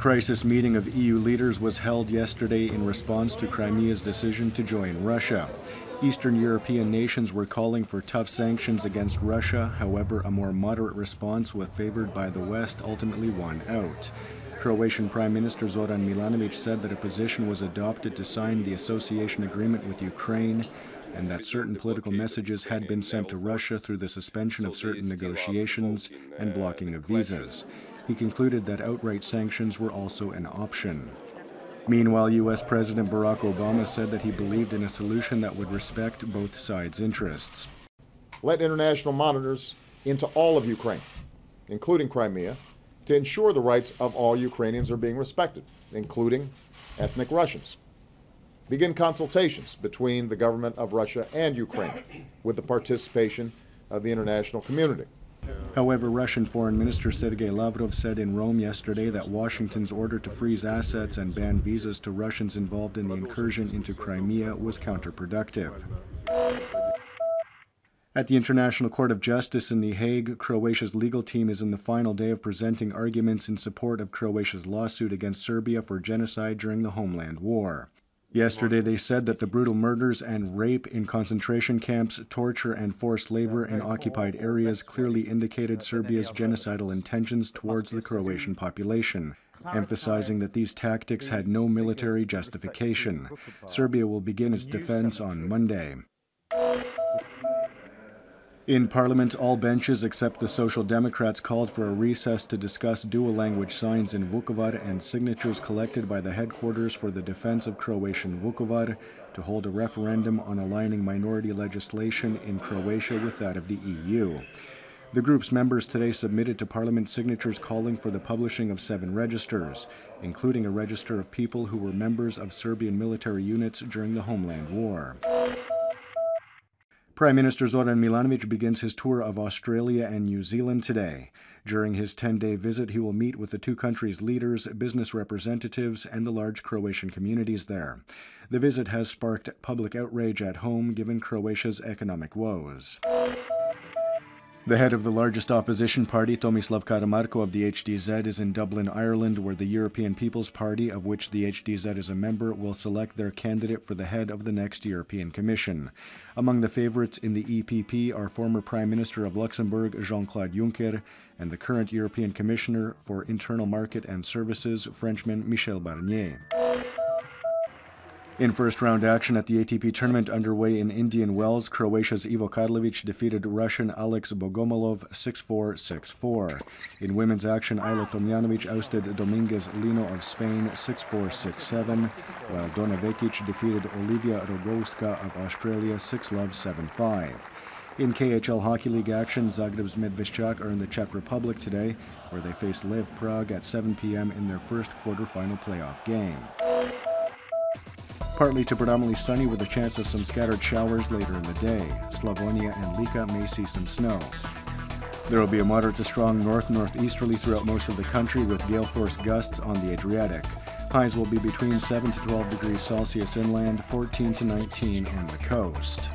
crisis meeting of EU leaders was held yesterday in response to Crimea's decision to join Russia. Eastern European nations were calling for tough sanctions against Russia. However, a more moderate response, with favored by the West, ultimately won out. Croatian Prime Minister Zoran Milanovic said that a position was adopted to sign the association agreement with Ukraine, and that certain political messages had been sent to Russia through the suspension of certain negotiations and blocking of visas. He concluded that outright sanctions were also an option. Meanwhile, U.S. President Barack Obama said that he believed in a solution that would respect both sides' interests. Let international monitors into all of Ukraine, including Crimea, to ensure the rights of all Ukrainians are being respected, including ethnic Russians. Begin consultations between the government of Russia and Ukraine with the participation of the international community. However, Russian Foreign Minister Sergei Lavrov said in Rome yesterday that Washington's order to freeze assets and ban visas to Russians involved in the incursion into Crimea was counterproductive. At the International Court of Justice in The Hague, Croatia's legal team is in the final day of presenting arguments in support of Croatia's lawsuit against Serbia for genocide during the Homeland War. Yesterday, they said that the brutal murders and rape in concentration camps, torture and forced labor in occupied areas clearly indicated Serbia's genocidal intentions towards the Croatian population, emphasizing that these tactics had no military justification. Serbia will begin its defense on Monday. In Parliament, all benches except the Social Democrats called for a recess to discuss dual-language signs in Vukovar and signatures collected by the Headquarters for the Defense of Croatian Vukovar to hold a referendum on aligning minority legislation in Croatia with that of the EU. The group's members today submitted to Parliament signatures calling for the publishing of 7 registers, including a register of people who were members of Serbian military units during the Homeland War. Prime Minister Zoran Milanovic begins his tour of Australia and New Zealand today. During his 10-day visit, he will meet with the two countries' leaders, business representatives, and the large Croatian communities there. The visit has sparked public outrage at home, given Croatia's economic woes. The head of the largest opposition party, Tomislav Karamarko of the HDZ, is in Dublin, Ireland, where the European People's Party, of which the HDZ is a member, will select their candidate for the head of the next European Commission. Among the favorites in the EPP are former Prime Minister of Luxembourg, Jean-Claude Juncker, and the current European Commissioner for Internal Market and Services, Frenchman Michel Barnier. In first-round action at the ATP tournament underway in Indian Wells, Croatia's Ivo Karlovic defeated Russian Alex Bogomolov 6-4, 6-4. In women's action, Ajla Tomljanovic ousted Dominguez Lino of Spain 6-4, 6-7, while Donna Vekic defeated Olivia Rogowska of Australia 6-love, 7-5. In KHL Hockey League action, Zagreb's Medveščak are in the Czech Republic today, where they face Lev Prague at 7 p.m. in their first quarterfinal playoff game. Partly to predominantly sunny with a chance of some scattered showers later in the day. Slavonia and Lika may see some snow. There will be a moderate to strong north-northeasterly throughout most of the country with gale-force gusts on the Adriatic. Highs will be between 7 to 12 degrees Celsius inland, 14 to 19 on the coast.